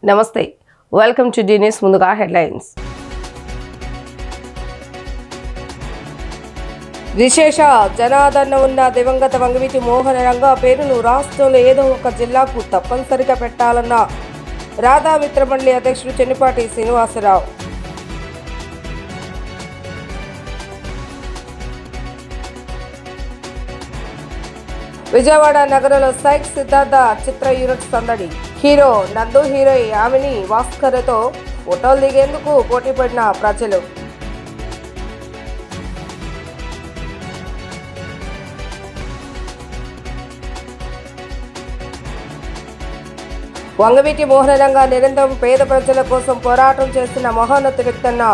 నమస్తే, welcome to D news. ముందుగా headlines. విశేష జనాదరణ ఉన్న దివంగత వంగవీటి మోహన రంగా పేరును రాష్ట్రంలో ఏదో ఒక జిల్లాకు తప్పనిసరిగా పెట్టాలన్న రాధా మిత్రమండలి అధ్యక్షుడు చెన్నిపాటి శ్రీనివాసరావు. విజయవాడ నగరంలో సైక్ సిద్ధార్థ చిత్ర యూనిట్ సందడి. హీరో నందు, హీరోయి ఆమెని భాస్కర్తో ఫోటోలు దిగేందుకు పోటీ పడిన ప్రజలు. వంగవీటి మోహన రంగా నిరంతరం పేద ప్రజల కోసం పోరాటం చేస్తున్న మహోన్నత వ్యక్తి అన్న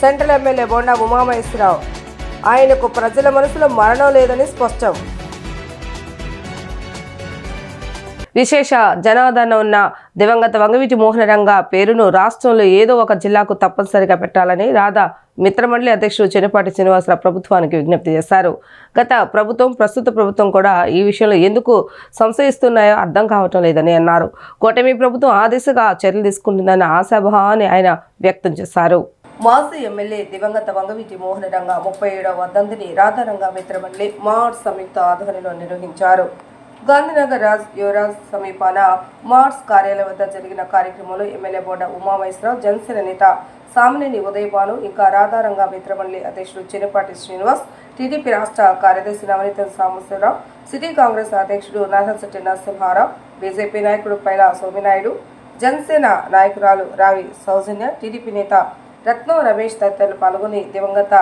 సెంట్రల్ ఎమ్మెల్యే బొండా ఉమామహేశ్వరరావు. ఆయనకు ప్రజల మనసులో మరణం లేదని స్పష్టం. విశేష జనాదరణ ఉన్న దివంగత వంగవీటి మోహన రంగా పేరును రాష్ట్రంలో ఏదో ఒక జిల్లాకు తప్పనిసరిగా పెట్టాలని రాధా మిత్రమండలి అధ్యక్షుడు చెన్నిపాటి శ్రీనివాసరావు ప్రభుత్వానికి విజ్ఞప్తి చేశారు. గత ప్రభుత్వం, ప్రస్తుత ప్రభుత్వం కూడా ఈ విషయంలో ఎందుకు సంశయిస్తున్నాయో అర్థం కావటం లేదని అన్నారు. కూటమి ప్రభుత్వం ఆ దిశగా చర్యలు తీసుకుంటుందన్న ఆశాభావాన్ని ఆయన వ్యక్తం చేశారు. మాజీ ఎమ్మెల్యే దివంగత వంగవీటి మోహన రంగా 37వ వర్ధంతిని రాధారంగా మిత్రమండలి మార్ట్ సంయుక్త ఆధ్వర్యంలో నిర్వహించారు. గాంధీనగర్ యువరాజ్ సమీపాన మార్ట్స్ కార్యాలయం వద్ద జరిగిన కార్యక్రమంలో ఎమ్మెల్యే బొండా ఉమామహేశ్వరరావు, జనసేన నేత సామినేని ఉదయభాను, ఇంకా రాధారంగా మిత్రమండలి అధ్యక్షుడు చెన్నిపాటి శ్రీనివాస్, టీడీపీ రాష్ట్ర కార్యదర్శి నవనీతం సాంబశివరావు, సిటీ కాంగ్రెస్ అధ్యక్షుడు నరహశెట్టి నరసింహారావు, బీజేపీ నాయకుడు పైలా సోమినాయుడు, జనసేన నాయకురాలు రావి సౌజన్య, టీడీపీ నేత రత్నం రమేష్ తదితరులు పాల్గొని దివంగత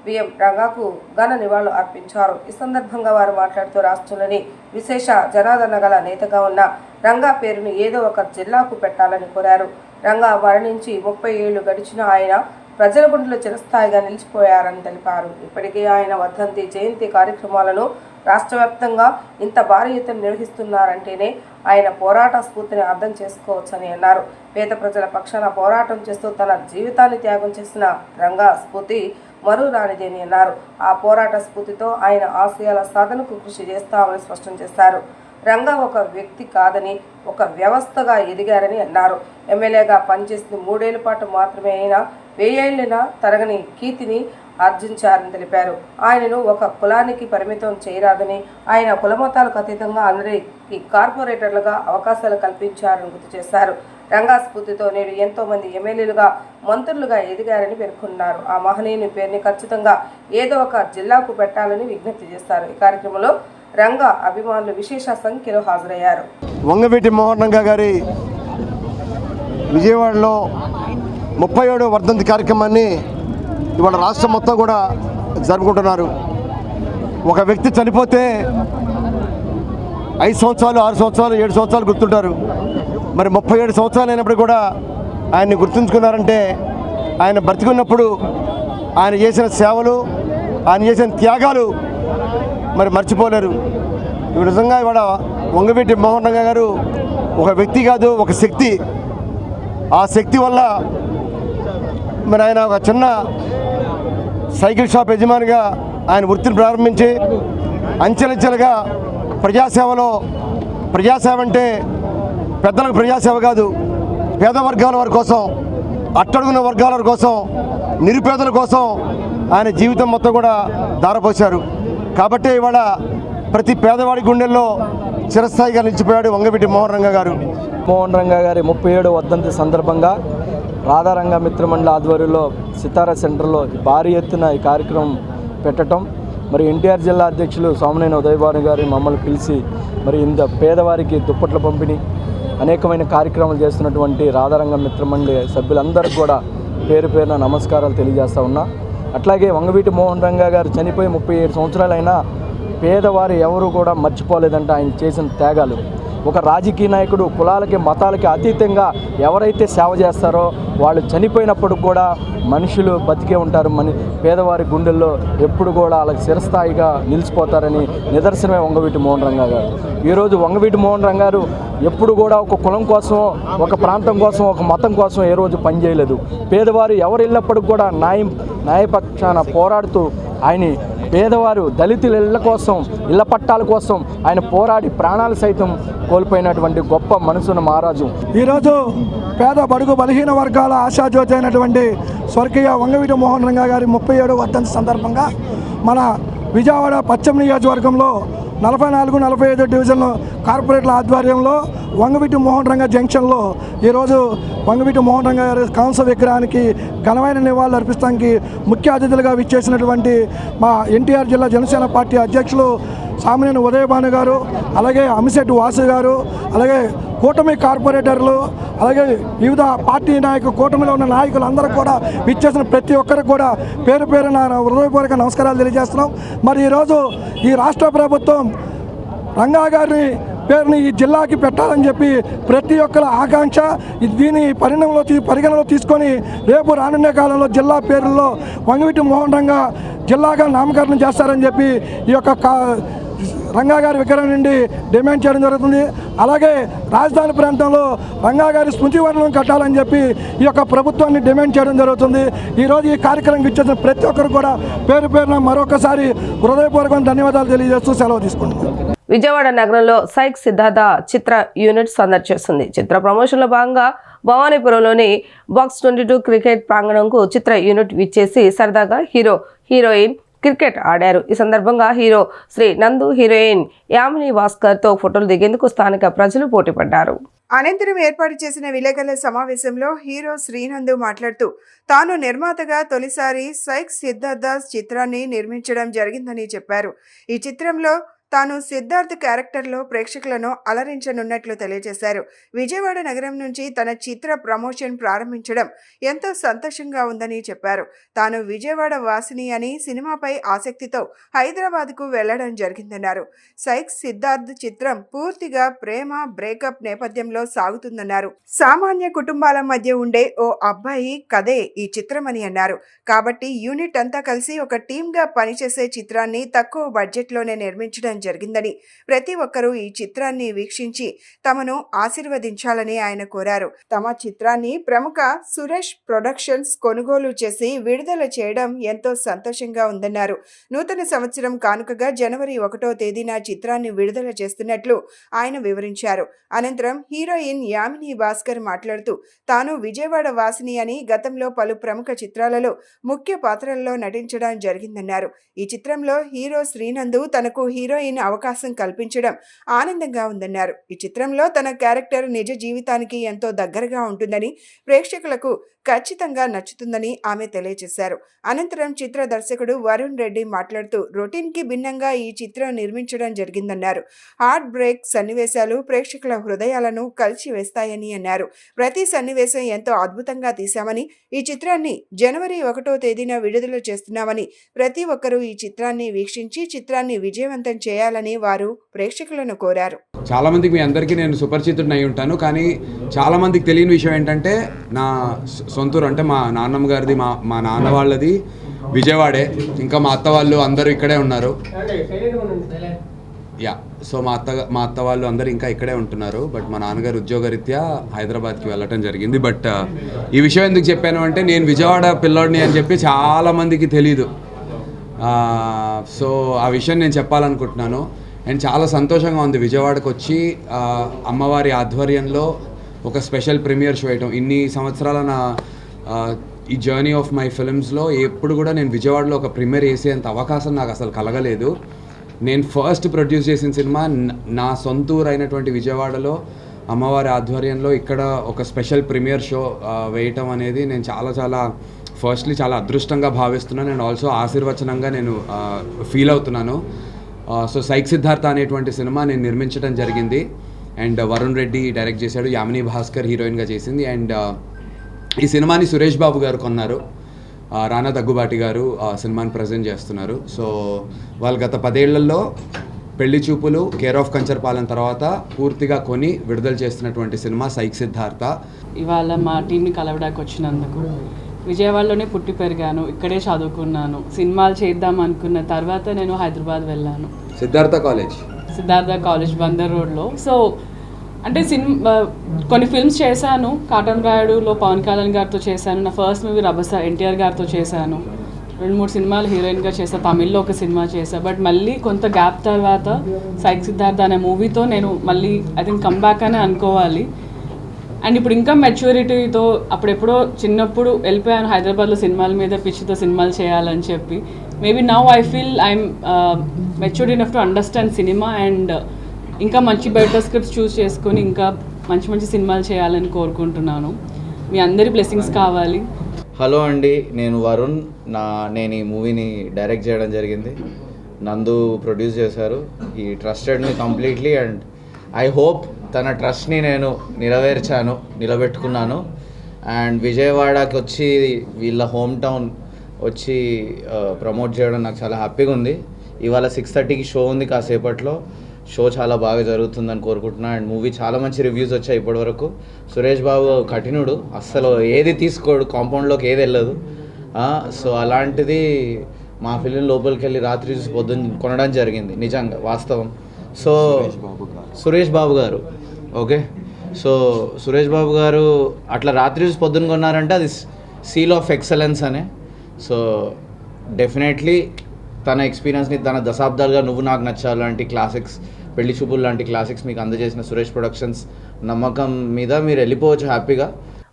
విఎం రంగాకు ఘన నివాళులు అర్పించారు. ఈ సందర్భంగా వారు మాట్లాడుతూ రాష్ట్రంలోని విశేష జనాదరణ గల నేతగా ఉన్న రంగా పేరును ఏదో ఒక జిల్లాకు పెట్టాలని కోరారు. రంగా మరణించి 30 ఏళ్లు గడిచిన ఆయన ప్రజల గుండెలో చిరస్థాయిగా నిలిచిపోయారని తెలిపారు. ఇప్పటికే ఆయన వర్ధంతి, జయంతి కార్యక్రమాలను రాష్ట్ర వ్యాప్తంగా ఇంత భారీ ఎత్తున నిర్వహిస్తున్నారంటేనే ఆయన పోరాట స్ఫూర్తిని అర్థం చేసుకోవచ్చని అన్నారు. పేద ప్రజల పక్షాన పోరాటం చేస్తూ తన జీవితాన్ని త్యాగం చేసిన రంగా స్ఫూర్తి మరురానిదేని అన్నారు. ఆ పోరాట స్ఫూర్తితో ఆయన ఆశయాల సాధనకు కృషి చేస్తామని స్పష్టం చేశారు. రంగా ఒక వ్యక్తి కాదని, ఒక వ్యవస్థగా ఎదిగారని అన్నారు. ఎమ్మెల్యేగా పనిచేసిన 3 ఏళ్ల పాటు మాత్రమే అయినా 1000 ఏళ్ల తరగని కీర్తిని ఆర్జించారని తెలిపారు. ఆయనను ఒక కులానికి పరిమితం చేయరాదని, ఆయన కులమతాలకు అతీతంగా అందరికీ కార్పొరేటర్లుగా అవకాశాలు కల్పించారని గుర్తు చేశారు. రంగా స్ఫూర్తితో నేడు ఎంతో మంది ఎమ్మెల్యేలుగా, మంత్రులుగా ఎదిగారని పేర్కొన్నారు. ఆ మహనీయుని పేరుని ఖచ్చితంగా ఏదో ఒక జిల్లాకు పెట్టాలని విజ్ఞప్తి చేశారు. ఈ కార్యక్రమంలో రంగా అభిమానులు విశేష సంఖ్యలో హాజరయ్యారు. వంగవీటి మోహన రంగా గారి విజయవాడలో 37వ వర్ధంతి కార్యక్రమాన్ని ఇవాళ రాష్ట్రం మొత్తం కూడా జరుపుకుంటున్నారు. ఒక వ్యక్తి చనిపోతే 5 సంవత్సరాలు, 6 సంవత్సరాలు, 7 సంవత్సరాలు గుర్తుంటారు. మరి 37 సంవత్సరాలు అయినప్పుడు కూడా ఆయన్ని గుర్తుంచుకున్నారంటే ఆయన బ్రతికున్నప్పుడు ఆయన చేసిన సేవలు, ఆయన చేసిన త్యాగాలు మరి మర్చిపోలేరు. ఇప్పుడు నిజంగా ఇవాళ వంగవీటి మోహన రంగా గారు ఒక వ్యక్తి కాదు, ఒక శక్తి. ఆ శక్తి వల్ల మరి ఆయన ఒక చిన్న సైకిల్ షాప్ యజమానిగా ఆయన వృత్తిని ప్రారంభించి అంచెలంచెలుగా ప్రజాసేవ అంటే పెద్దలకు ప్రజాసేవ కాదు, పేద వర్గాల వారి కోసం, అట్టడుగున వర్గాల వారి కోసం, నిరుపేదల కోసం ఆయన జీవితం మొత్తం కూడా ధారపోశారు. కాబట్టి ఇవాళ ప్రతి పేదవాడి గుండెల్లో చిరస్థాయిగా నిలిచిపోయాడు వంగవీటి మోహన రంగా గారు. మోహన రంగా గారి 37వ వర్ధంతి సందర్భంగా రాధారంగా మిత్రమండలి ఆధ్వర్యంలో సితారా సెంటర్లో భారీ ఎత్తున ఈ కార్యక్రమం పెట్టడం, మరి ఎన్టీఆర్ జిల్లా అధ్యక్షులు సామినేని ఉదయభాను గారి మమ్మల్ని పిలిచి మరి ఇంత పేదవారికి దుప్పట్ల పంపిణీ, అనేకమైన కార్యక్రమాలు చేస్తున్నటువంటి రాధారంగ మిత్రమండలి సభ్యులందరికీ కూడా పేరు పేరున నమస్కారాలు తెలియజేస్తూ ఉన్నా. అట్లాగే వంగవీటి మోహన రంగా గారు చనిపోయి 37 సంవత్సరాలైనా పేదవారు ఎవరు కూడా మర్చిపోలేదంటే ఆయన చేసిన త్యాగాలు. ఒక రాజకీయ నాయకుడు కులాలకి, మతాలకి అతీతంగా ఎవరైతే సేవ చేస్తారో వాళ్ళు చనిపోయినప్పుడు కూడా మనుషులు బతికే ఉంటారు. పేదవారి గుండెల్లో ఎప్పుడు కూడా వాళ్ళకి చిరస్థాయిగా నిలిచిపోతారని నిదర్శనమే వంగవీటి మోహన రంగా గారు. ఈరోజు వంగవీటి మోహన రంగా గారు ఎప్పుడు కూడా ఒక కులం కోసం, ఒక ప్రాంతం కోసం, ఒక మతం కోసం ఏ రోజు పనిచేయలేదు. పేదవారు ఎవరు వెళ్ళినప్పటికి కూడా న్యాయపక్షాన పోరాడుతూ ఆయన పేదవారు దళితుల ఇళ్ల కోసం, ఇళ్ల పట్టాల కోసం ఆయన పోరాడి ప్రాణాలు సైతం కోల్పోయినటువంటి గొప్ప మనసున్న మహారాజు. ఈరోజు పేద బడుగు బలహీన వర్గాల ఆశాజ్యోతి అయినటువంటి స్వర్గీయ వంగవీటి మోహన్ రంగా గారి 37వ వర్ధంతి సందర్భంగా మన విజయవాడ పశ్చిమ నియోజకవర్గంలో 44-45 డివిజన్లో కార్పొరేట్ల ఆధ్వర్యంలో వంగవీటి మోహన్ రంగా జంక్షన్లో ఈరోజు వంగవీటి మోహన్ రంగా గారి కాంస విగ్రహానికి ఘనమైన నివాళులు అర్పిస్తానికి ముఖ్య అతిథులుగా విచ్చేసినటువంటి మా ఎన్టీఆర్ జిల్లా జనసేన పార్టీ అధ్యక్షులు సామినేని ఉదయభాను గారు, అలాగే అమిశెట్టి వాసు గారు, అలాగే కూటమి కార్పొరేటర్లు, అలాగే వివిధ పార్టీ కూటమిలో ఉన్న నాయకులు అందరూ కూడా విచ్చేసిన ప్రతి ఒక్కరికి కూడా పేరు పేరున హృదయపూర్వక నమస్కారాలు తెలియజేస్తున్నాం. మరి ఈరోజు ఈ రాష్ట్ర ప్రభుత్వం రంగా గారిని పేరుని ఈ జిల్లాకి పెట్టాలని చెప్పి ప్రతి ఒక్కరి ఆకాంక్ష. దీని పరిగణలో తీసుకొని రేపు రానున్న కాలంలో జిల్లా పేరుల్లో వంగవీటి మోహన్ రంగా జిల్లాగా నామకరణం చేస్తారని చెప్పి ఈ యొక్క రంగా గారి విగ్రహం నుండి డిమాండ్ చేయడం జరుగుతుంది. అలాగే రాజధాని ప్రాంతంలో రంగా గారి స్మృతివనం కట్టాలని చెప్పి ఈ యొక్క ప్రభుత్వాన్ని డిమాండ్ చేయడం జరుగుతుంది. ఈరోజు ఈ కార్యక్రమం ఇచ్చేసిన ప్రతి ఒక్కరు కూడా పేరు పేరున మరొకసారి హృదయపూర్వకంగా ధన్యవాదాలు తెలియజేస్తూ సెలవు తీసుకుంటున్నాను. విజయవాడ నగరంలో సైక్ సిద్ధార్థ చిత్ర యూనిట్ సందడి చేస్తుంది. చిత్ర ప్రమోషన్లో భాగంగా భవానీపురంలోని బాక్స్ 22 క్రికెట్ ప్రాంగణంకు చిత్ర యూనిట్ విచ్చేసి సరదాగా హీరోయిన్ క్రికెట్ ఆడారు. ఈ సందర్భంగా హీరో శ్రీ నందు, హీరోయిన్ యామిని భాస్కర్తో ఫోటోలు దిగేందుకు స్థానిక ప్రజలు పోటీపడ్డారు. అనంతరం ఏర్పాటు చేసిన విలేకరుల సమావేశంలో హీరో శ్రీనందు మాట్లాడుతూ తాను నిర్మాతగా తొలిసారి సైక్ సిద్ధార్థ చిత్రాన్ని నిర్మించడం జరిగిందని చెప్పారు. ఈ చిత్రంలో తాను సిద్ధార్థ్ క్యారెక్టర్లో ప్రేక్షకులను అలరించనున్నట్లు తెలియజేశారు. విజయవాడ నగరం నుంచి తన చిత్ర ప్రమోషన్ ప్రారంభించడం ఎంతో సంతోషంగా ఉందని చెప్పారు. తాను విజయవాడ వాసిని అని సినిమాపై ఆసక్తితో హైదరాబాద్కు వెళ్లడం జరిగిందన్నారు. సైక్ సిద్ధార్థ్ చిత్రం పూర్తిగా ప్రేమ బ్రేకప్ నేపథ్యంలో సాగుతుందన్నారు. సామాన్య కుటుంబాల మధ్య ఉండే ఓ అబ్బాయి కథే ఈ చిత్రమని అన్నారు. కాబట్టి యూనిట్ అంతా కలిసి ఒక టీమ్గా పనిచేసే చిత్రాన్ని తక్కువ బడ్జెట్లోనే నిర్మించడం జరిగిందని, ప్రతి ఒక్కరూ ఈ చిత్రాన్ని వీక్షించి తమను ఆశీర్వదించాలని ఆయన కోరారు. తమ చిత్రాన్ని ప్రముఖ సురేష్ ప్రొడక్షన్స్ కొనుగోలు చేసి విడుదల చేయడం ఎంతో సంతోషంగా ఉందన్నారు. నూతన సంవత్సరం కానుకగా జనవరి 1వ తేదీన చిత్రాన్ని విడుదల చేస్తున్నట్లు ఆయన వివరించారు. అనంతరం హీరోయిన్ యామిని భాస్కర్ మాట్లాడుతూ తాను విజయవాడ వాసిని అని గతంలో పలు ప్రముఖ చిత్రాలలో ముఖ్య పాత్రల్లో నటించడం జరిగిందన్నారు. ఈ చిత్రంలో హీరో శ్రీనందు తనకు హీరోయిన్ అవకాశం కల్పించడం ఆనందంగా ఉందన్నారు. ఈ చిత్రంలో తన క్యారెక్టర్ నిజ జీవితానికి ఎంతో దగ్గరగా ఉంటుందని, ప్రేక్షకులకు ఖచ్చితంగా నచ్చుతుందని ఆమె తెలియజేశారు. అనంతరం చిత్ర దర్శకుడు వరుణ్ రెడ్డి మాట్లాడుతూ రొటీన్ కి భిన్నంగా ఈ చిత్రం నిర్మించడం జరిగిందన్నారు. హార్ట్ బ్రేక్ సన్నివేశాలు ప్రేక్షకుల హృదయాలను కలిచివేస్తాయని అన్నారు. ప్రతి సన్నివేశం ఎంతో అద్భుతంగా తీశామని, ఈ చిత్రాన్ని జనవరి 1వ తేదీన విడుదల చేస్తున్నామని, ప్రతి ఒక్కరూ ఈ చిత్రాన్ని వీక్షించి చిత్రాన్ని విజయవంతం చేయాలని వారు ప్రేక్షకులను కోరారు. చాలా మందికి మీ అందరికీ నేను సుపరిచితుడిని అయి ఉంటాను, కానీ చాలా మందికి తెలియని విషయం ఏంటంటే నా సొంతూరు అంటే మా నాన్నమ్మ గారిది, మా నాన్న వాళ్ళది విజయవాడే. ఇంకా మా అత్త వాళ్ళు అందరూ ఇక్కడే ఉన్నారు. సో మా అత్త వాళ్ళు అందరూ ఇంకా ఇక్కడే ఉంటున్నారు. బట్ మా నాన్నగారు ఉద్యోగరీత్యా హైదరాబాద్కి వెళ్ళటం జరిగింది. బట్ ఈ విషయం ఎందుకు చెప్పాను అంటే నేను విజయవాడ పిల్లోడిని అని చెప్పి చాలామందికి తెలీదు. సో ఆ విషయం నేను చెప్పాలనుకుంటున్నాను. అండ్ చాలా సంతోషంగా ఉంది విజయవాడకు వచ్చి అమ్మవారి ఆధ్వర్యంలో ఒక స్పెషల్ ప్రీమియర్ షో వేయటం. ఇన్ని సంవత్సరాల నా ఈ జర్నీ ఆఫ్ మై ఫిల్మ్స్లో ఎప్పుడు కూడా నేను విజయవాడలో ఒక ప్రీమియర్ వేసేంత అవకాశం నాకు అసలు కలగలేదు. నేను ఫస్ట్ ప్రొడ్యూస్ చేసిన సినిమా నా సొంతూరు అయినటువంటి విజయవాడలో అమ్మవారి ఆధ్వర్యంలో ఇక్కడ ఒక స్పెషల్ ప్రీమియర్ షో వేయటం అనేది నేను చాలా ఫస్ట్లీ చాలా అదృష్టంగా భావిస్తున్నాను. అండ్ ఆల్సో ఆశీర్వచనంగా నేను ఫీల్ అవుతున్నాను. సో సైక్ సిద్ధార్థ అనేటువంటి సినిమా నేను నిర్మించడం జరిగింది. అండ్ వరుణ్ రెడ్డి డైరెక్ట్ చేశాడు, యామిని భాస్కర్ హీరోయిన్గా చేసింది. అండ్ ఈ సినిమాని సురేష్ బాబు గారు కొన్నారు, రానా దగ్గుబాటి గారు సినిమాని ప్రజెంట్ చేస్తున్నారు. సో వాళ్ళు గత 10 ఏళ్లలో పెళ్లి చూపులు, కేర్ ఆఫ్ కంచర్పాలెం తర్వాత పూర్తిగా కొని విడుదల చేస్తున్నటువంటి సినిమా సైక్ సిద్ధార్థ. ఇవాళ మా టీంని కలవడానికి వచ్చినందుకు, విజయవాడలోనే పుట్టి పెరిగాను, ఇక్కడే చదువుకున్నాను. సినిమాలు చేద్దాం అనుకున్న తర్వాత నేను హైదరాబాద్ వెళ్ళాను, సిద్ధార్థ కాలేజ్ బందర్ రోడ్లో. సో అంటే కొన్ని ఫిల్మ్స్ చేశాను. కాటన్ రాయుడులో పవన్ కళ్యాణ్ గారితో చేశాను. నా ఫస్ట్ మూవీ రభస ఎన్టీఆర్ గారితో చేశాను. 2-3 సినిమాలు హీరోయిన్గా చేసా, తమిళ్లో ఒక సినిమా చేసా. బట్ మళ్ళీ కొంత గ్యాప్ తర్వాత సైక్ సిద్ధార్థ అనే మూవీతో నేను మళ్ళీ ఐ థింక్ కమ్బ్యాక్ అనే అనుకోవాలి. అండ్ ఇప్పుడు ఇంకా మెచ్యూరిటీతో, అప్పుడెప్పుడో చిన్నప్పుడు వెళ్ళిపోయాను హైదరాబాద్లో సినిమాల మీద పిచ్చితో సినిమాలు చేయాలని చెప్పి. Maybe now I feel I'm matured enough to understand cinema and ఇంకా మంచి బెటర్ స్క్రిప్ట్స్ చూస్ చేసుకొని ఇంకా మంచి మంచి సినిమాలు చేయాలని కోరుకుంటున్నాను. మీ అందరి బ్లెస్సింగ్స్ కావాలి. హలో అండి, నేను వరుణ్. నేను ఈ మూవీని డైరెక్ట్ చేయడం జరిగింది. నందు ప్రొడ్యూస్ చేశారు. ఈ trusted me completely and I hope తన ట్రస్ట్ని నేను నిలబెట్టుకున్నాను. అండ్ విజయవాడకి వచ్చి వీళ్ళ హోమ్ టౌన్ వచ్చి ప్రమోట్ చేయడం నాకు చాలా హ్యాపీగా ఉంది. ఇవాళ 6:30కి షో ఉంది, కాసేపట్లో షో చాలా బాగా జరుగుతుందని కోరుకుంటున్నాను. అండ్ మూవీ చాలా మంచి రివ్యూస్ వచ్చాయి ఇప్పటివరకు. సురేష్ బాబు కఠినుడు, అస్సలు ఏది తీసుకోడు, కాంపౌండ్లోకి ఏది వెళ్ళదు. సో అలాంటిది మా ఫిలిం లోపలికి వెళ్ళి రాత్రి చూసి పొద్దున్న కొనడం జరిగింది, నిజంగా వాస్తవం. సో సురేష్ బాబు గారు ఓకే, సో సురేష్ బాబు గారు అట్లా రాత్రి చూసి పొద్దున్న కొన్నారంటే అది సీల్ ఆఫ్ ఎక్సలెన్స్ అనే. సో డెఫినెట్లీ తన ఎక్స్పీరియన్స్ని, తన దశాబ్దాలుగా నువ్వు నాకు నచ్చావు లాంటి క్లాసిక్స్, పెళ్లి చూపులు లాంటి క్లాసిక్స్ మీకు అందజేసిన సురేష్ ప్రొడక్షన్స్ నమ్మకం మీద మీరు వెళ్ళిపోవచ్చు హ్యాపీగా.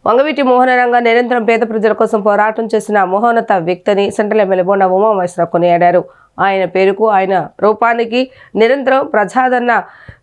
వంగవీటి మోహనరంగ నిరంతరం పేద ప్రజల కోసం పోరాటం చేసిన మహోన్నత వ్యక్తిని సెంట్రల్ ఎమ్మెల్యే బోండా ఉమామహేశ్వరరావు కొనియాడారు. ఆయన పేరుకు, ఆయన రూపానికి నిరంతరం ప్రజాదరణ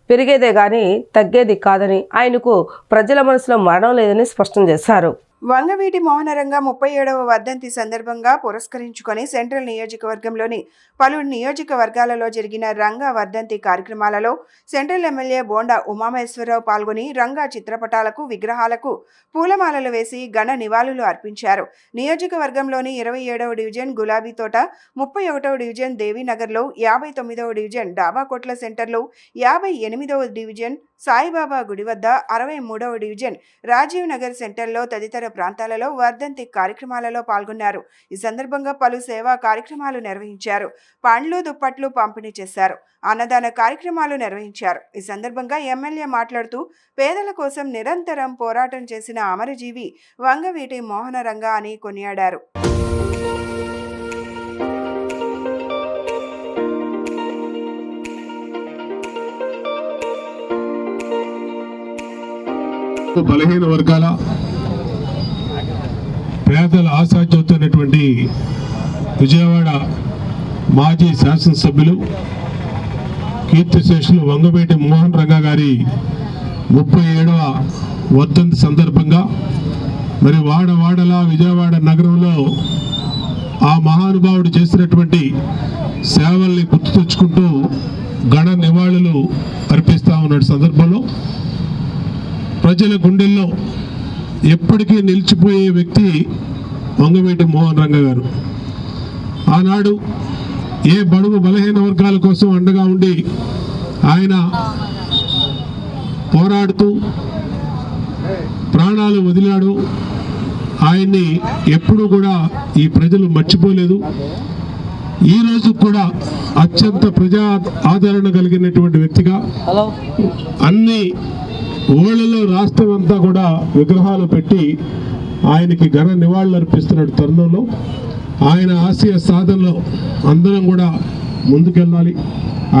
పెరిగేదే కానీ తగ్గేది కాదని, ఆయనకు ప్రజల మనసులో మరణం లేదని స్పష్టం చేశారు. వంగవీటి మోహనరంగ 37వ వర్ధంతి సందర్భంగా పురస్కరించుకొని సెంట్రల్ నియోజకవర్గంలోని పలు నియోజకవర్గాలలో జరిగిన రంగా వర్ధంతి కార్యక్రమాలలో సెంట్రల్ ఎమ్మెల్యే బోండా ఉమామహేశ్వరరావు పాల్గొని రంగా చిత్రపటాలకు, విగ్రహాలకు పూలమాలలు వేసి ఘన నివాళులు అర్పించారు. నియోజకవర్గంలోని 27వ డివిజన్ గులాబీ తోట, 31వ డివిజన్ దేవీనగర్లో, 59వ డివిజన్ డాబాకోట్ల సెంటర్లో, 58వ డివిజన్ సాయిబాబా గుడి వద్ద, 63వ డివిజన్ రాజీవ్ నగర్ సెంటర్లో తదితర ప్రాంతాలలో వర్ధంతి కార్యక్రమాలలో పాల్గొన్నారు. ఈ సందర్భంగా పలు సేవా కార్యక్రమాలు నిర్వహించారు. పండ్లు, దుప్పట్లు పంపిణీ చేశారు. అన్నదాన కార్యక్రమాలు నిర్వహించారు. ఈ సందర్భంగా ఎమ్మెల్యే మాట్లాడుతూ పేదల కోసం నిరంతరం పోరాటం చేసిన అమరజీవి వంగవీటి మోహనరంగ అని కొనియాడారు. బలహీన వర్గాల పేదల ఆశాజ్యోతైనటువంటి విజయవాడ మాజీ శాసనసభ్యులు కీర్తిశేషులు వంగవీటి మోహన్ రంగ గారి 37వ వర్ధంతి సందర్భంగా మరి వాడవాడలా విజయవాడ నగరంలో ఆ మహానుభావుడు చేసినటువంటి సేవల్ని గుర్తు తెచ్చుకుంటూ ఘన నివాళులు అర్పిస్తూ ఉన్న సందర్భంలో ప్రజల గుండెల్లో ఎప్పటికీ నిలిచిపోయే వ్యక్తి వంగవీటి మోహన్ రంగ గారు. ఆనాడు ఏ బడుగు బలహీన వర్గాల కోసం అండగా ఉండి ఆయన పోరాడుతూ ప్రాణాలు వదిలాడు. ఆయన్ని ఎప్పుడూ కూడా ఈ ప్రజలు మర్చిపోలేదు. ఈరోజు కూడా అత్యంత ప్రజా ఆదరణ కలిగినటువంటి వ్యక్తిగా అన్ని ఊళ్ళలో రాష్ట్రం అంతా కూడా విగ్రహాలు పెట్టి ఆయనకి ఘన నివాళులు అర్పిస్తున్న తరుణంలో ఆయన ఆశయ సాధనలో అందరం కూడా ముందుకెళ్ళాలి.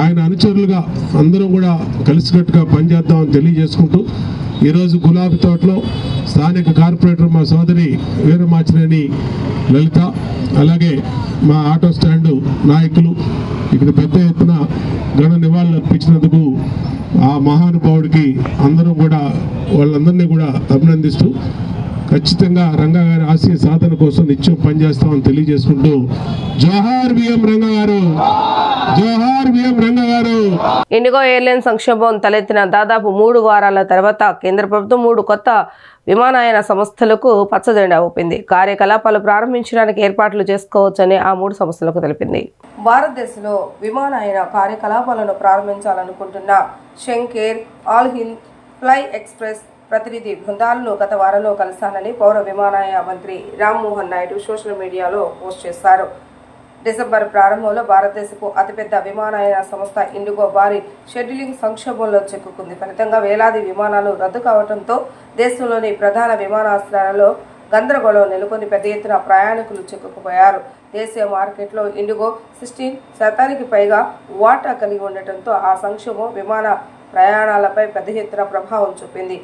ఆయన అనుచరులుగా అందరం కూడా కలిసికట్టుగా పనిచేద్దామని తెలియజేసుకుంటూ ఈరోజు గులాబీ తోటలో స్థానిక కార్పొరేటర్ మా సోదరి వీరమాచినేని లలిత, అలాగే మా ఆటో స్టాండు నాయకులు ఇక్కడ పెద్ద ఎత్తున ఘన నివాళులు అర్పించినందుకు ఆ మహానుభావుడికి అందరం కూడా వాళ్ళందరినీ కూడా అభినందిస్తూ ఖచ్చితంగా రంగా గారి ఆశయ సాధన కోసం నిత్యం పనిచేస్తామని తెలియజేసుకుంటూ జోహార్ విఎం రంగా గారు, జోహార్ విఎం రంగా గారు. ఇండిగో ఎయిర్లైన్స్ సంక్షోభం తలెత్తిన దాదాపు 3 వారాల తర్వాత కేంద్ర ప్రభుత్వం 3 కొత్త విమానయాన సంస్థలకు పచ్చజెండా ఊపింది. కార్యకలాపాలు ప్రారంభించడానికి ఏర్పాట్లు చేసుకోవచ్చని ఆ 3 సంస్థలకు తెలిపింది. భారతదేశంలో విమానయాన కార్యకలాపాలను ప్రారంభించాలనుకుంటున్న షెంకేర్, ఆల్ హింద్, ఫ్లై ఎక్స్ప్రెస్ ప్రతినిధి బృందాలను గత వారంలో కలిశానని పౌర విమానయాన మంత్రి రామ్మోహన్ నాయుడు సోషల్ మీడియాలో పోస్ట్ చేశారు. డిసెంబర్ ప్రారంభంలో భారతదేశపు అతిపెద్ద విమానయాన సంస్థ ఇండిగో భారీ షెడ్యూలింగ్ సంక్షోభంలో చిక్కుకుంది. ఫలితంగా వేలాది విమానాలు రద్దు కావడంతో దేశంలోని ప్రధాన విమానాశ్రయాలలో గందరగోళం నెలకొని పెద్ద ఎత్తున ప్రయాణికులు చిక్కుకుపోయారు. దేశీయ మార్కెట్లో ఇండిగో 16% పైగా వాటా కలిగి ఉండటంతో ఆ సంక్షోభం విమాన ప్రయాణాలపై పెద్ద ఎత్తున ప్రభావం చూపింది.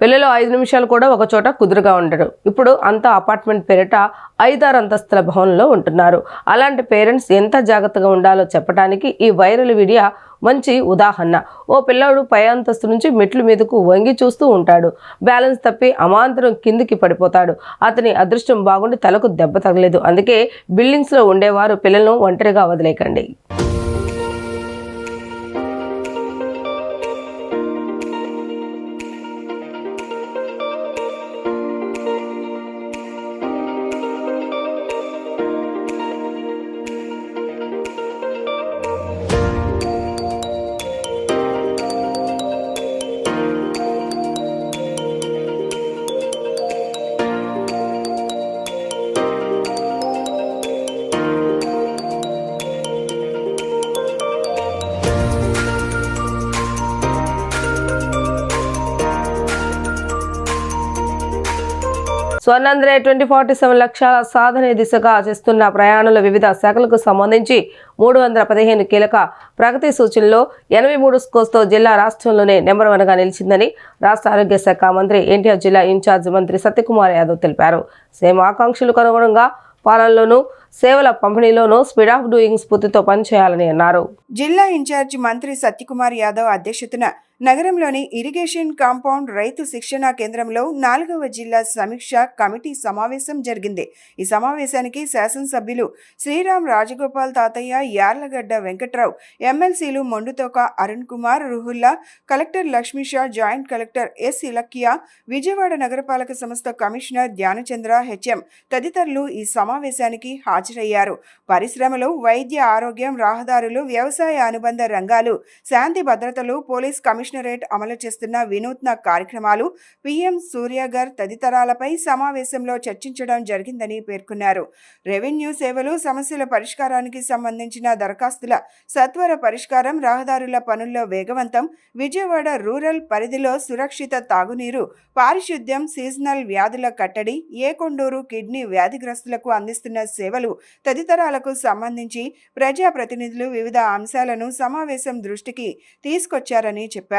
పెళ్లిలో 5 నిమిషాలు కూడా ఒక చోట కుదురుగా ఉండరు. ఇప్పుడు అంతా అపార్ట్మెంట్ పేరిట 5-6 అంతస్తుల భవనంలో ఉంటున్నారు. అలాంటి పేరెంట్స్ ఎంత జాగ్రత్తగా ఉండాలో చెప్పడానికి ఈ వైరల్ వీడియో మంచి ఉదాహరణ. ఓ పిల్లాడు పై అంతస్తు నుంచి మెట్ల మీదకు వంగి చూస్తూ ఉంటాడు. బ్యాలెన్స్ తప్పి అమాంతరం కిందికి పడిపోతాడు. అతని అదృష్టం బాగుండి తలకు దెబ్బ తగలేదు. అందుకే బిల్డింగ్స్లో ఉండేవారు పిల్లలను ఒంటరిగా వదిలేకండి. స్వర్ణాంధ్ర 2047 లక్షల సాధన దిశగా చేస్తున్న ప్రయాణంలో వివిధ శాఖలకు సంబంధించి 315 కీలక ప్రగతి సూచనలో 83 స్కోర్స్తో జిల్లా రాష్ట్రంలోనే నెంబర్ 1గా నిలిచిందని రాష్ట్ర ఆరోగ్య శాఖ మంత్రి ఎన్టీఆర్ జిల్లా ఇన్ఛార్జ్ మంత్రి సత్యకుమార్ యాదవ్ తెలిపారు. సేమ్ ఆకాంక్షలకు అనుగుణంగా పాలనలోనూ సేవల పంపిణీలోనూ స్పీడ్ ఆఫ్ డూయింగ్ స్ఫూర్తితో పనిచేయాలని అన్నారు. జిల్లా ఇన్ఛార్జ్ మంత్రి సత్యకుమార్ యాదవ్ అధ్యక్షతన నగరంలోని ఇరిగేషన్ కాంపౌండ్ రైతు శిక్షణా కేంద్రంలో 4వ జిల్లా సమీక్ష కమిటీ సమావేశం జరిగింది. ఈ సమావేశానికి శాసనసభ్యులు శ్రీరామ్ రాజగోపాల్ తాతయ్య, యార్లగడ్డ వెంకట్రావు, ఎమ్మెల్సీలు Mondithoka Arun Kumar, Ruhullah, collector Lakshmisha, joint collector S Ilakkiya, Vijayawada నగరపాలక సంస్థ కమిషనర్ ధ్యానచంద్ర హెచ్ఎం తదితరులు ఈ సమావేశానికి హాజరయ్యారు. పరిశ్రమలు, వైద్య ఆరోగ్యం, రహదారులు, వ్యవసాయ అనుబంధ రంగాలు, శాంతి భద్రతలు, పోలీస్ కమిషనరేట్ అమలు చేస్తున్న వినూత్న కార్యక్రమాలు, పీఎం సూర్యఘర్ తదితరాలపై సమావేశంలో చర్చించడం జరిగిందని పేర్కొన్నారు. రెవెన్యూ సేవలు, సమస్యల పరిష్కారానికి సంబంధించిన దరఖాస్తుల సత్వర పరిష్కారం, రహదారుల పనుల్లో వేగవంతం, విజయవాడ రూరల్ పరిధిలో సురక్షిత తాగునీరు, పారిశుద్ధ్యం, సీజనల్ వ్యాధుల కట్టడి, ఏకొండూరు కిడ్నీ వ్యాధిగ్రస్తులకు అందిస్తున్న సేవలు తదితరాలకు సంబంధించి ప్రజాప్రతినిధులు వివిధ అంశాలను సమావేశం దృష్టికి తీసుకొచ్చారని చెప్పారు.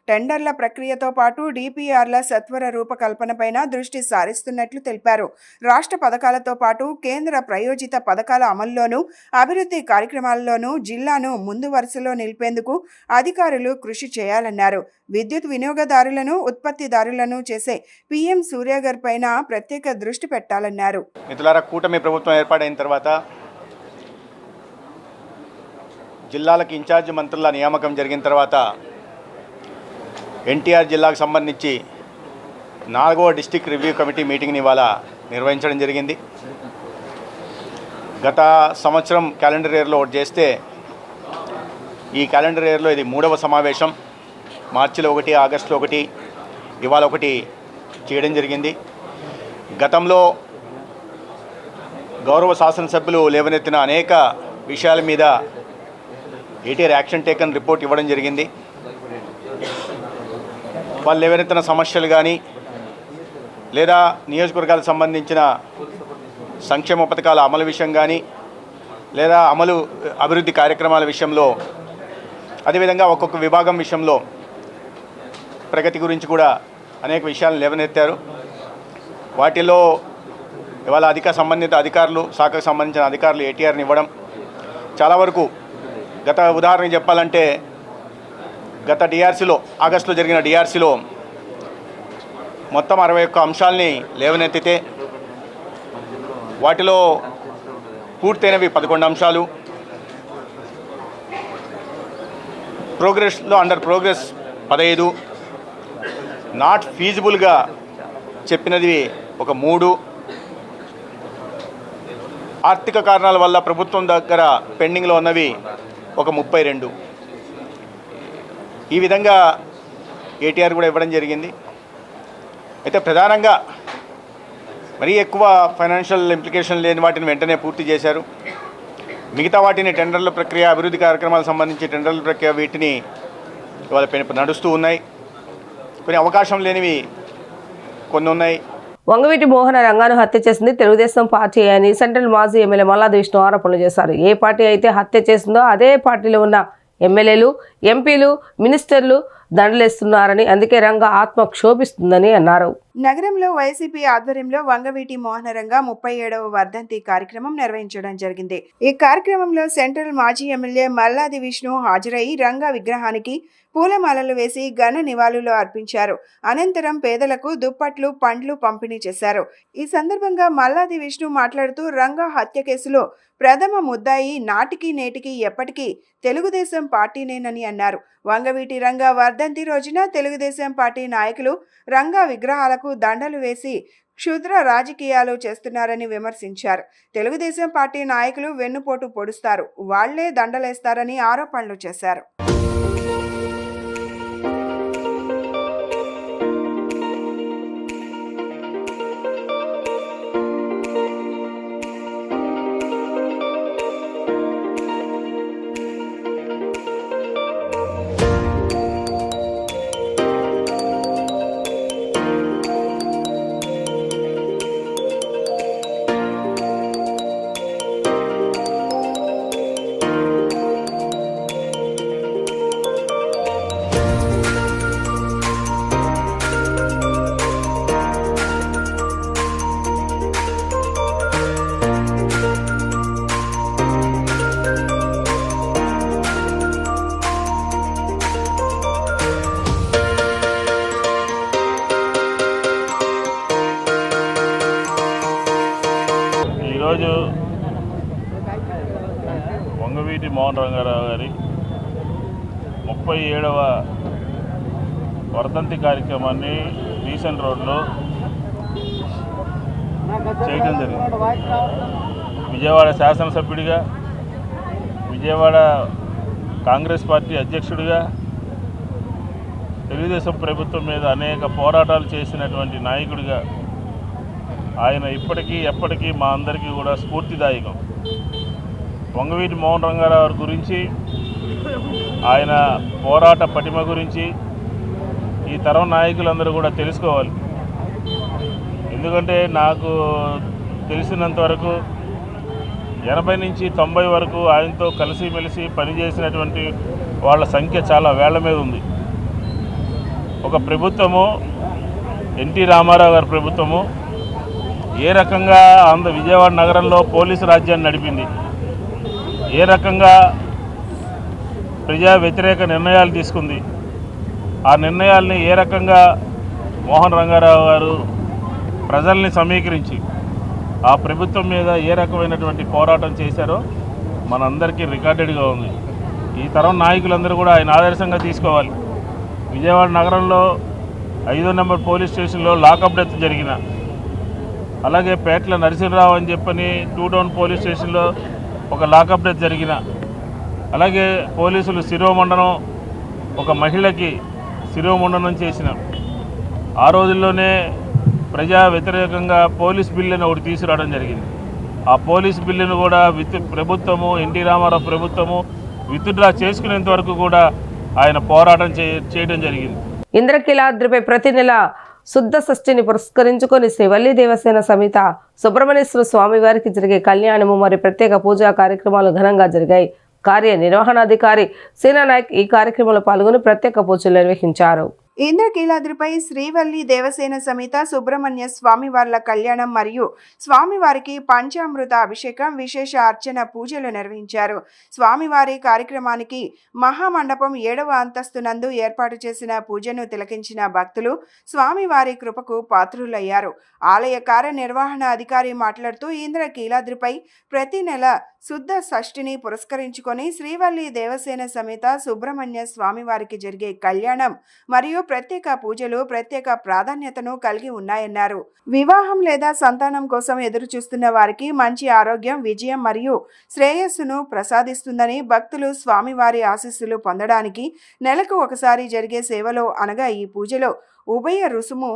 టెండర్ల ప్రక్రియతో పాటు డిపిఆర్ల సత్వర రూపకల్పనపైన దృష్టి సారిస్తున్నట్లు తెలిపారు. రాష్ట్ర పథకాలతో పాటు కేంద్ర ప్రాయోజిత పథకాల అమల్లోనూ అభివృద్ధి కార్యక్రమాల్లోనూ జిల్లాను ముందు వరుసలో నిలిపేందుకు అధికారులు కృషి చేయాలన్నారు. విద్యుత్ వినియోగదారులను, ఉత్పత్తిదారులను చేసే పీఎం సూర్యఘర్ పైన ప్రత్యేక దృష్టి పెట్టాలన్నారు. మిత్రులారా, కూటమి ప్రభుత్వం ఏర్పాటైన తర్వాత జిల్లాలకు ఇన్ఛార్జ్ మంత్రుల నియామకం జరిగిన తర్వాత ఎన్టీఆర్ జిల్లాకు సంబంధించి 4వ డిస్టిక్ రివ్యూ కమిటీ మీటింగ్ని ఇవాళ నిర్వహించడం జరిగింది. గత సంవత్సరం క్యాలెండర్ ఇయర్లో ఒకటి చేస్తే ఈ క్యాలెండర్ ఇయర్లో ఇది 3వ సమావేశం. మార్చిలో 1, ఆగస్టులో 1, ఇవాళ 1 చేయడం జరిగింది. గతంలో గౌరవ శాసనసభ్యులు లేవనెత్తిన అనేక విషయాల మీద ఏటీఆర్ యాక్షన్ టేకన్ రిపోర్ట్ ఇవ్వడం జరిగింది. వాళ్ళు లేవనెత్తిన సమస్యలు కానీ లేదా నియోజకవర్గాలకు సంబంధించిన సంక్షేమ పథకాల అమలు విషయం కానీ లేదా అభివృద్ధి కార్యక్రమాల విషయంలో, అదేవిధంగా ఒక్కొక్క విభాగం విషయంలో ప్రగతి గురించి కూడా అనేక విషయాలను లేవనెత్తారు. వాటిలో ఇవాళ సంబంధిత అధికారులు, శాఖకు సంబంధించిన అధికారులు ఏటీఆర్ని ఇవ్వడం, చాలా వరకు గత ఉదాహరణ చెప్పాలంటే గత డిఆర్సీలో ఆగస్టులో జరిగిన డిఆర్సీలో మొత్తం 61 అంశాలని లేవనెత్తితే వాటిలో పూర్తయినవి 11 అంశాలు, ప్రోగ్రెస్లో అండర్ ప్రోగ్రెస్ 15, నాట్ ఫీజిబుల్గా చెప్పినది ఒక 3, ఆర్థిక కారణాల వల్ల ప్రభుత్వం దగ్గర పెండింగ్లో ఉన్నవి ఒక 32. ఈ విధంగా ఏటీఆర్ కూడా ఇవ్వడం జరిగింది. అయితే ప్రధానంగా మరీ ఎక్కువ ఫైనాన్షియల్ ఇంప్లికేషన్ లేని వాటిని వెంటనే పూర్తి చేశారు. మిగతా వాటిని టెండర్ల ప్రక్రియ, అభివృద్ధి కార్యక్రమాలకు సంబంధించి టెండర్ల ప్రక్రియ వీటిని ఇవాళ నడుస్తూ ఉన్నాయి. కొన్ని అవకాశం లేనివి కొన్ని ఉన్నాయి. వంగవీటి మోహన రంగాను హత్య చేసింది తెలుగుదేశం పార్టీ అని సెంట్రల్ మాజీ ఎమ్మెల్యే మల్లాది విష్ణు ఆరోపణలు చేశారు. ఏ పార్టీ అయితే హత్య చేసిందో అదే పార్టీలో ఉన్న ఎమ్మెల్యేలు, ఎంపీలు, మినిస్టర్లు దండలేస్తున్నారని, అందుకే రంగా ఆత్మ క్షోభిస్తుందని అన్నారు. నగరంలో వైసీపీ ఆధ్వర్యంలో వంగవీటి మోహనరంగ 37వ వర్ధంతి కార్యక్రమం నిర్వహించడం జరిగింది. ఈ కార్యక్రమంలో సెంట్రల్ మాజీ ఎమ్మెల్యే మల్లాది విష్ణు హాజరై రంగా విగ్రహానికి పూలమాలలు వేసి ఘన నివాళులు అర్పించారు. అనంతరం పేదలకు దుప్పట్లు, పండ్లు పంపిణీ చేశారు. ఈ సందర్భంగా మల్లాది విష్ణు మాట్లాడుతూ రంగా హత్య కేసులో ప్రథమ ముద్దాయి నాటికి నేటికి ఎప్పటికీ తెలుగుదేశం పార్టీనేనని అన్నారు. వంగవీటి రంగా వర్ధంతి రోజున తెలుగుదేశం పార్టీ నాయకులు రంగా విగ్రహాలకు దండలు వేసి క్షుద్ర రాజకీయాలు చేస్తున్నారని విమర్శించారు. తెలుగుదేశం పార్టీ నాయకులు వెన్నుపోటు పొడుస్తారు, వాళ్లే దండలేస్తారని ఆరోపణలు చేశారు. ఈరోజు వంగవీటి మోహన్ రంగారావు గారి 37వ వర్ధంతి కార్యక్రమాన్ని రీసెంట్ రోడ్లో చేయడం జరిగింది. విజయవాడ శాసనసభ్యుడిగా, విజయవాడ కాంగ్రెస్ పార్టీ అధ్యక్షుడిగా, తెలుగుదేశం ప్రభుత్వం మీద అనేక పోరాటాలు చేసినటువంటి నాయకుడిగా ఆయన ఇప్పటికీ ఎప్పటికీ మా అందరికీ కూడా స్ఫూర్తిదాయకం. వంగవీటి మోహన్ రంగారావు గురించి, ఆయన పోరాట పటిమ గురించి ఈ తరం నాయకులందరూ కూడా తెలుసుకోవాలి. ఎందుకంటే నాకు తెలిసినంత వరకు 80 నుంచి 90 వరకు ఆయనతో కలిసిమెలిసి పనిచేసినటువంటి వాళ్ళ సంఖ్య చాలా వేళ్ల మీద ఉంది. ఒక ప్రభుత్వము, ఎన్టీ రామారావు గారి ప్రభుత్వము ఏ రకంగా విజయవాడ నగరంలో పోలీసు రాజ్యాన్ని నడిపింది, ఏ రకంగా ప్రజా వ్యతిరేక నిర్ణయాలు తీసుకుంది, ఆ నిర్ణయాల్ని ఏ రకంగా మోహన్ రంగారావు గారు ప్రజల్ని సమీకరించి ఆ ప్రభుత్వం మీద ఏ రకమైనటువంటి పోరాటం చేశారో మనందరికీ రికార్డెడ్గా ఉంది. ఈ తరం నాయకులందరూ కూడా ఆయన ఆదర్శంగా తీసుకోవాలి. విజయవాడ నగరంలో 5వ నెంబర్ పోలీస్ స్టేషన్లో లాకప్ డెత్ జరిగిన, అలాగే పేట్ల నరసింహరావు అని చెప్పని 2 టౌన్ పోలీస్ స్టేషన్లో ఒక లాకప్ డెత్ జరిగిన, అలాగే పోలీసులు శిరోమండనం, ఒక మహిళకి శిరోమండనం చేసిన, ఆ రోజుల్లోనే ప్రజా వ్యతిరేకంగా పోలీస్ బిల్లుని ఒకటి తీసుకురావడం జరిగింది. ఆ పోలీస్ బిల్లును కూడా ప్రభుత్వము, ఎన్టీ రామారావు ప్రభుత్వము విత్డ్రా చేసుకునేంత వరకు కూడా ఆయన పోరాటం చేయడం జరిగింది. ఇంద్రకీలాద్రిపై ప్రతి నెల శుద్ధ షష్ఠిని పురస్కరించుకొని శ్రీ వల్లి దేవసేన సమేత సుబ్రహ్మణ్యేశ్వర స్వామి వారికి జరిగే కళ్యాణము మరియు ప్రత్యేక పూజా కార్యక్రమాలు ఘనంగా జరిగాయి. కార్యనిర్వహణాధికారి సేనానాయక్ ఈ కార్యక్రమంలో పాల్గొని ప్రత్యేక పూజలు నిర్వహించారు. ఇంద్రకీలాద్రిపై శ్రీవల్లి దేవసేన సమేత సుబ్రహ్మణ్య స్వామివార్ల కళ్యాణం మరియు స్వామివారికి పంచామృత అభిషేకం విశేష అర్చన పూజలు నిర్వహించారు. స్వామివారి కార్యక్రమానికి మహామండపం 7వ అంతస్తు నందు ఏర్పాటు చేసిన పూజను తిలకించిన భక్తులు స్వామివారి కృపకు పాత్రులయ్యారు. ఆలయ కార్యనిర్వహణ అధికారి మాట్లాడుతూ ఇంద్రకీలాద్రిపై ప్రతి నెల శుద్ధ షష్ఠిని పురస్కరించుకొని శ్రీవల్లి దేవసేన సమేత సుబ్రహ్మణ్య స్వామివారికి జరిగే కళ్యాణం మరియు ప్రత్యేక పూజలు ప్రత్యేక ప్రాధాన్యతను కలిగి ఉన్నాయన్నారు. వివాహం లేదా సంతానం కోసం ఎదురు చూస్తున్న వారికి మంచి ఆరోగ్యం, విజయం మరియు శ్రేయస్సును ప్రసాదిస్తుందని భక్తులు స్వామివారి ఆశీస్సులు పొందడానికి నెలకు ఒకసారి జరిగే సేవలో అనగా ఈ పూజలో ఉభయ రుసుము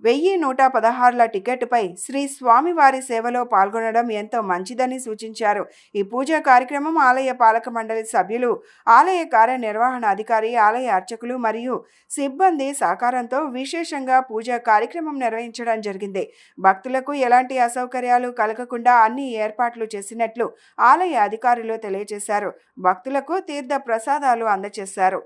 1116ల టికెట్పై శ్రీ స్వామివారి సేవలో పాల్గొనడం ఎంతో మంచిదని సూచించారు. ఈ పూజా కార్యక్రమం ఆలయ పాలక మండలి సభ్యులు, ఆలయ కార్యనిర్వహణ అధికారి, ఆలయ అర్చకులు మరియు సిబ్బంది సహకారంతో విశేషంగా పూజా కార్యక్రమం నిర్వహించడం జరిగింది. భక్తులకు ఎలాంటి అసౌకర్యాలు కలగకుండా అన్ని ఏర్పాట్లు చేసినట్లు ఆలయ అధికారులు తెలియజేశారు. భక్తులకు తీర్థ ప్రసాదాలు అందజేశారు.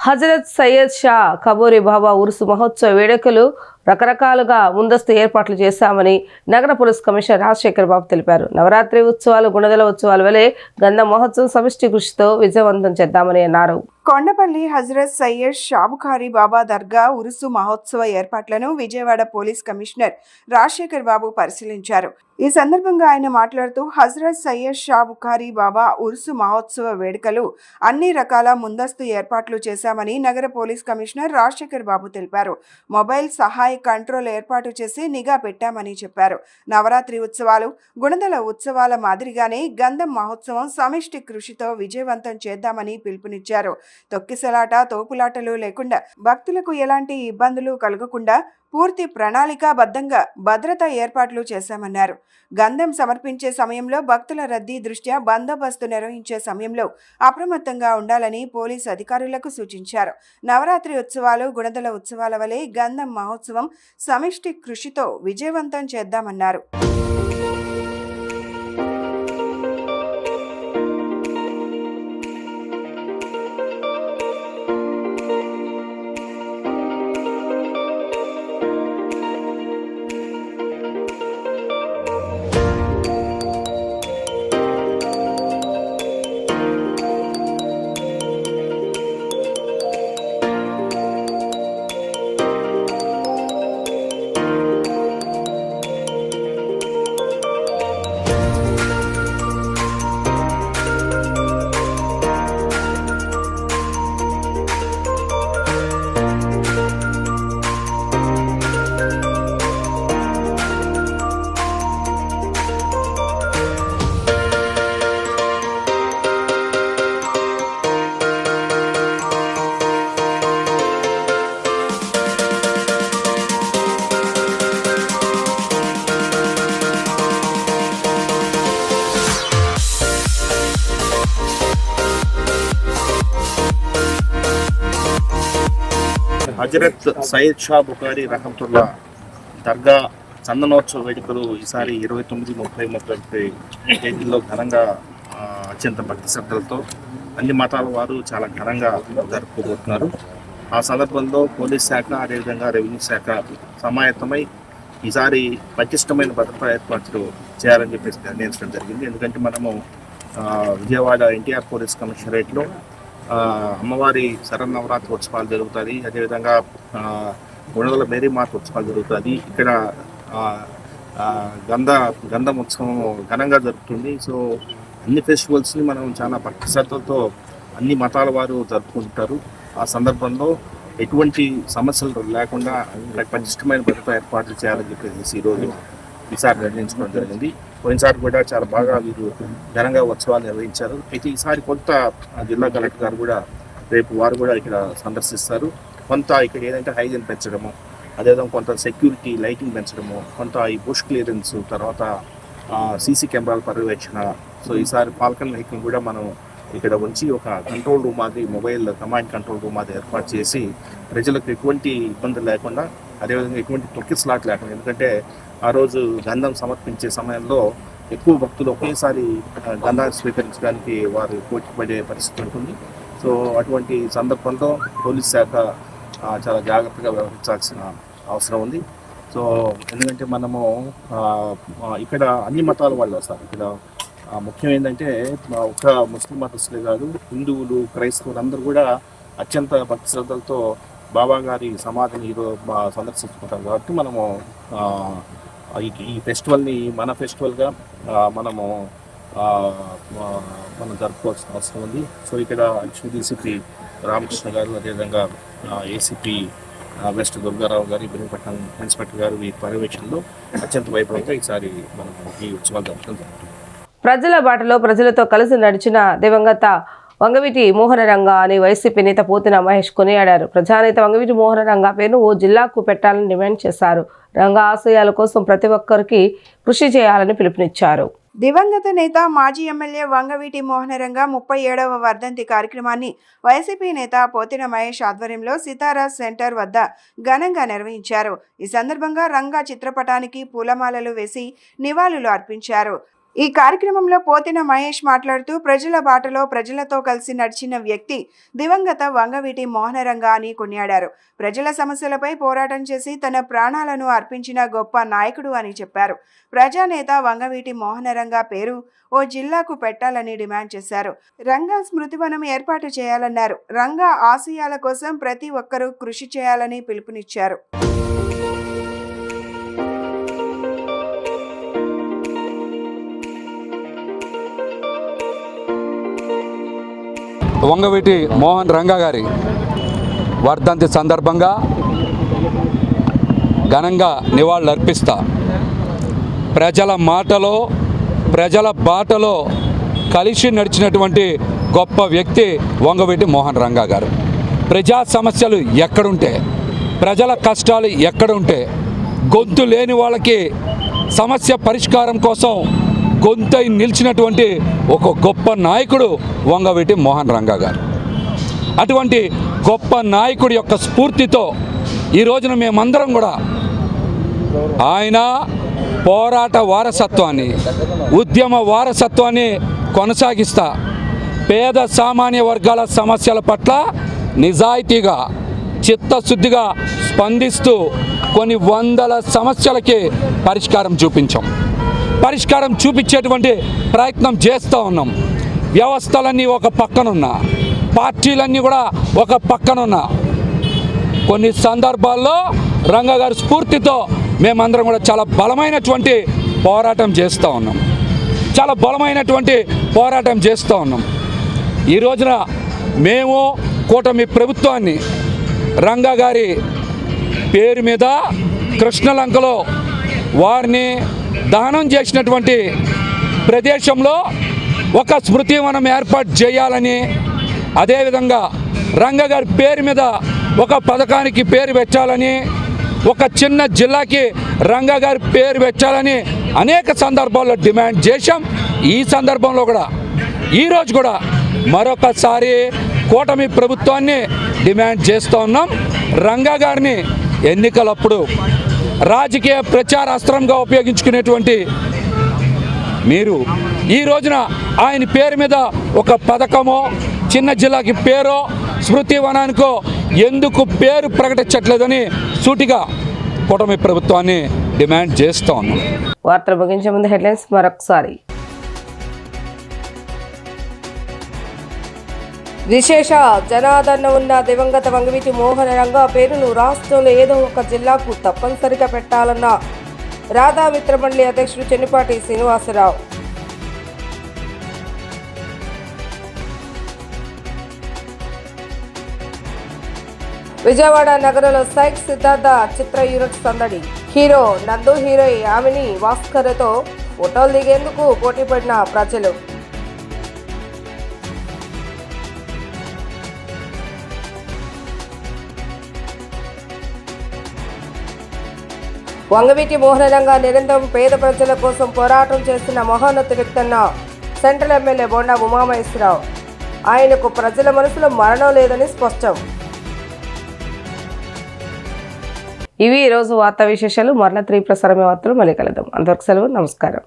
హజరత్ సయ్యద్ షా కబూరి బాబా ఉరుసు మహోత్సవ వేడుకలు రకరకాలుగా ముందస్తు ఏర్పాట్లు చేశామని నగర పోలీస్ కమిషనర్ రాజశేఖర్ బాబు తెలిపారు. నవరాత్రి ఉత్సవాలు, గుణదల ఉత్సవాల వలె గంధ మహోత్సవం సమిష్టి కృషితో విజయవంతం చేద్దామని అన్నారు. కొండపల్లి హజరత్ సయ్యద్ షాబుఖారీ బాబా దర్గా ఉరుసు మహోత్సవ ఏర్పాట్లను విజయవాడ పోలీస్ కమిషనర్ రాజశేఖర్ బాబు పరిశీలించారు. ఈ సందర్భంగా ఆయన మాట్లాడుతూ హజరత్ సయ్యద్ షాబుఖారీ బాబా ఉరుసు మహోత్సవ వేడుకలు అన్ని రకాల ముందస్తు ఏర్పాట్లు చేశామని నగర పోలీస్ కమిషనర్ రాజశేఖర్ బాబు తెలిపారు. మొబైల్ సహాయ కంట్రోల్ ఏర్పాటు చేసి నిఘా పెట్టామని చెప్పారు. నవరాత్రి ఉత్సవాలు, గుణదల ఉత్సవాల మాదిరిగానే గంధం మహోత్సవం సమిష్టి కృషితో విజయవంతం చేద్దామని పిలుపునిచ్చారు. తొక్కిసలాట, తోపులాటలు లేకుండా భక్తులకు ఎలాంటి ఇబ్బందులు కలగకుండా పూర్తి ప్రణాళికాబద్ధంగా భద్రతా ఏర్పాట్లు చేశామన్నారు. గంధం సమర్పించే సమయంలో భక్తుల రద్దీ దృష్ట్యా బందోబస్తు నిర్వహించే సమయంలో అప్రమత్తంగా ఉండాలని పోలీసు అధికారులకు సూచించారు. నవరాత్రి ఉత్సవాలు, గుణదల ఉత్సవాల వలె గంధం మహోత్సవం సమిష్టి కృషితో విజయవంతం చేద్దామన్నారు. హజరత్ సయ్యద్ షా బుఖారీ రహమతుల్లా దర్గా చందనోత్సవ వేడుకలు ఈసారి 29, 30, 31 తేదీల్లో ఘనంగా అత్యంత భక్తి శ్రద్ధలతో అన్ని మతాల వారు చాలా ఘనంగా జరుపుకోబోతున్నారు. ఆ సందర్భంలో పోలీస్ శాఖ, అదేవిధంగా రెవెన్యూ శాఖ సమాయత్తమై ఈసారి పటిష్టమైన భద్రతా ఏర్పాట్లు చేయాలని చెప్పేసి నిర్ణయించడం జరిగింది. ఎందుకంటే మనము విజయవాడ ఎన్టీఆర్ పోలీస్ కమిషనరేట్లో అమ్మవారి శరన్నవరాత్రి ఉత్సవాలు జరుగుతుంది. అదేవిధంగా గుణదల మేరీమాత ఉత్సవాలు జరుగుతుంది. ఇక్కడ గంధం ఉత్సవం ఘనంగా జరుగుతుంది. సో అన్ని ఫెస్టివల్స్ని మనం చాలా భక్తి శ్రద్ధలతో అన్ని మతాల వారు జరుపుకుంటారు. ఆ సందర్భంలో ఎటువంటి సమస్యలు లేకుండా పటిష్టమైన భద్రతా ఏర్పాట్లు చేయాలని చెప్పేసి ఈరోజు ఈసారి నిర్ణయించుకోవడం జరిగింది. పోయినసారి కూడా చాలా బాగా వీరు ఘనంగా ఉత్సవాలు నిర్వహించారు. అయితే ఈసారి కొంత జిల్లా కలెక్టర్ గారు కూడా రేపు వారు కూడా ఇక్కడ సందర్శిస్తారు. కొంత ఇక్కడ ఏదంటే హైజీన్ పెంచడము, అదేవిధంగా కొంత సెక్యూరిటీ లైటింగ్ పెంచడము, కొంత ఈ బుష్ క్లియరెన్స్, తర్వాత సీసీ కెమెరాల పర్యవేక్షణ. సో ఈసారి ఫాల్కన్ వెహికల్ కూడా మనం ఇక్కడ ఉంచి ఒక కంట్రోల్ రూమ్ అది మొబైల్ కమాండ్ కంట్రోల్ రూమ్ అది ఏర్పాటు చేసి ప్రజలకు ఎటువంటి ఇబ్బందులు లేకుండా, అదేవిధంగా ఎటువంటి తొక్కిసలాట్ లేకుండా, ఎందుకంటే ఆ రోజు గంధం సమర్పించే సమయంలో ఎక్కువ భక్తులు ఒకేసారి గంధాన్ని స్వీకరించడానికి వారు పోటీ పడే పరిస్థితి ఉంటుంది. సో అటువంటి సందర్భంలో పోలీస్ శాఖ చాలా జాగ్రత్తగా వ్యవహరించాల్సిన అవసరం ఉంది. సో ఎందుకంటే మనము ఇక్కడ అన్ని మతాల వాళ్ళు వస్తారు. ఇక్కడ ముఖ్యం ఏంటంటే ఒక ముస్లిం మతస్థులే కాదు, హిందువులు, క్రైస్తవులు అందరూ కూడా అత్యంత భక్తి శ్రద్ధలతో బాబా గారి సమాధిని సందర్శించుకుంటారు. కాబట్టి మనము ఈ ఫెస్టివల్ని మన ఫెస్టివల్గా మనం జరుపుకోవాల్సిన అవసరం ఉంది. సో ఇక్కడ డీసీపీ రామకృష్ణ గారు, అదేవిధంగా ఏసీపీ వెస్ట్ దుర్గారావు గారు, ఇబ్రహీంపట్నం ఇన్స్పెక్టర్ గారు ఈ పర్యవేక్షణలో అత్యంత వైభవంగా ఈసారి మనం ఈ ఉత్సవాలు జరపడం జరుగుతుంది. ప్రజల బాటలో ప్రజలతో కలిసి నడిచిన దివంగత వంగవీటి మోహనరంగ అని వైసీపీ నేత పోతిన మహేష్ కొనియాడారు. ప్రజానేత వంగవీటి మోహనరంగ పేరును ఓ జిల్లాకు పెట్టాలని డిమాండ్ చేశారు. రంగ ఆశయాల కోసం ప్రతి ఒక్కరికి కృషి చేయాలని పిలుపునిచ్చారు. దివంగత నేత మాజీ ఎమ్మెల్యే వంగవీటి మోహనరంగ 37వ వర్ధంతి కార్యక్రమాన్ని వైసీపీ నేత పోతిన మహేష్ ఆధ్వర్యంలో సితారా సెంటర్ వద్ద ఘనంగా నిర్వహించారు. ఈ సందర్భంగా రంగ చిత్రపటానికి పూలమాలలు వేసి నివాళులు అర్పించారు. ఈ కార్యక్రమంలో పోతిన మహేష్ మాట్లాడుతూ ప్రజల బాటలో ప్రజలతో కలిసి నడిచిన వ్యక్తి దివంగత వంగవీటి మోహనరంగ అని కొనియాడారు. ప్రజల సమస్యలపై పోరాటం చేసి తన ప్రాణాలను అర్పించిన గొప్ప నాయకుడు అని చెప్పారు. ప్రజానేత వంగవీటి మోహనరంగ పేరు ఓ జిల్లాకు పెట్టాలని డిమాండ్ చేశారు. రంగా స్మృతివనం ఏర్పాటు చేయాలన్నారు. రంగా ఆశయాల కోసం ప్రతి ఒక్కరూ కృషి చేయాలని పిలుపునిచ్చారు. వంగవీటి మోహన్ రంగ గారి వర్ధంతి సందర్భంగా ఘనంగా నివాళులు అర్పిస్తా. ప్రజల మాటలో ప్రజల బాటలో కలిసి నడిచినటువంటి గొప్ప వ్యక్తి వంగవీటి మోహన్ రంగ గారు. ప్రజా సమస్యలు ఎక్కడుంటే, ప్రజల కష్టాలు ఎక్కడుంటే, గొంతు లేని వాళ్ళకి సమస్య పరిష్కారం కోసం గొంతై నిలిచినటువంటి ఒక గొప్ప నాయకుడు వంగవీటి మోహన్ రంగ గారు. అటువంటి గొప్ప నాయకుడి యొక్క స్ఫూర్తితో ఈ రోజున మేమందరం కూడా ఆయన పోరాట వారసత్వాన్ని, ఉద్యమ వారసత్వాన్ని కొనసాగిస్తా పేద సామాన్య వర్గాల సమస్యల పట్ల నిజాయితీగా, చిత్తశుద్ధిగా స్పందిస్తూ కొన్ని వందల సమస్యలకి పరిష్కారం చూపించేటువంటి ప్రయత్నం చేస్తూ ఉన్నాం. వ్యవస్థలన్నీ ఒక పక్కనున్నా, పార్టీలన్నీ కూడా ఒక పక్కనున్నా, కొన్ని సందర్భాల్లో రంగ గారి స్ఫూర్తితో మేమందరం కూడా చాలా బలమైనటువంటి పోరాటం చేస్తూ ఉన్నాం. ఈ రోజున మేము కూటమి ప్రభుత్వాన్ని రంగ గారి పేరు మీద కృష్ణలంకలో వారిని దహనం చేసినటువంటి ప్రదేశంలో ఒక స్మృతివనం ఏర్పాటు చేయాలని, అదేవిధంగా రంగ గారి పేరు మీద ఒక పథకానికి పేరు పెట్టాలని, ఒక చిన్న జిల్లాకి రంగ గారి పేరు పెట్టాలని అనేక సందర్భాల్లో డిమాండ్ చేశాం. ఈ సందర్భంలో కూడా ఈరోజు కూడా మరొకసారి కూటమి ప్రభుత్వాన్ని డిమాండ్ చేస్తూ ఉన్నాం. రంగ గారిని ఎన్నికలప్పుడు రాజకీయ ప్రచారాస్త్రంగా ఉపయోగించుకునేటువంటి మీరు ఈ రోజున ఆయన పేరు మీద ఒక పథకమో, చిన్న జిల్లాకి పేరో, స్మృతివనానికో ఎందుకు పేరు ప్రకటించట్లేదని సూటిగా కూటమి ప్రభుత్వాన్ని డిమాండ్ చేస్తూ ఉన్నాం. వార్తలు ముగించే ముందు హెడ్లైన్స్ మరొకసారి. విశేష జనాదరణ ఉన్న దివంగత వంగవీటి మోహనరంగ పేరును రాష్ట్రంలో ఏదో ఒక జిల్లాకు తప్పనిసరిగా పెట్టాలన్న రాధా మిత్రమండలి అధ్యక్షుడు చెన్నిపాటి శ్రీనివాసరావు. విజయవాడ నగరంలో సైక్ సిద్ధార్థ చిత్ర యూనిట్ సందడి. హీరో నందు, హీరోయి ఆమెని భాస్కర్తో ఫోటోలు దిగేందుకు పోటీ పడిన ప్రజలు. వంగవీటి మోహనరంగ నిరంతరం పేద ప్రజల కోసం పోరాటం చేస్తున్న మహోన్నత వ్యక్తి అన్న సెంట్రల్ ఎమ్మెల్యే బొండా ఉమామహేశ్వరరావు. ఆయనకు ప్రజల మనసులో మరణం లేదని స్పష్టం. ఇవి ఈరోజు వార్తా విశేషాలు. మరణ 3 ప్రసారమే వార్తలు మళ్ళీ కలుద్దాం. అంతవరకు సెలవు. నమస్కారం.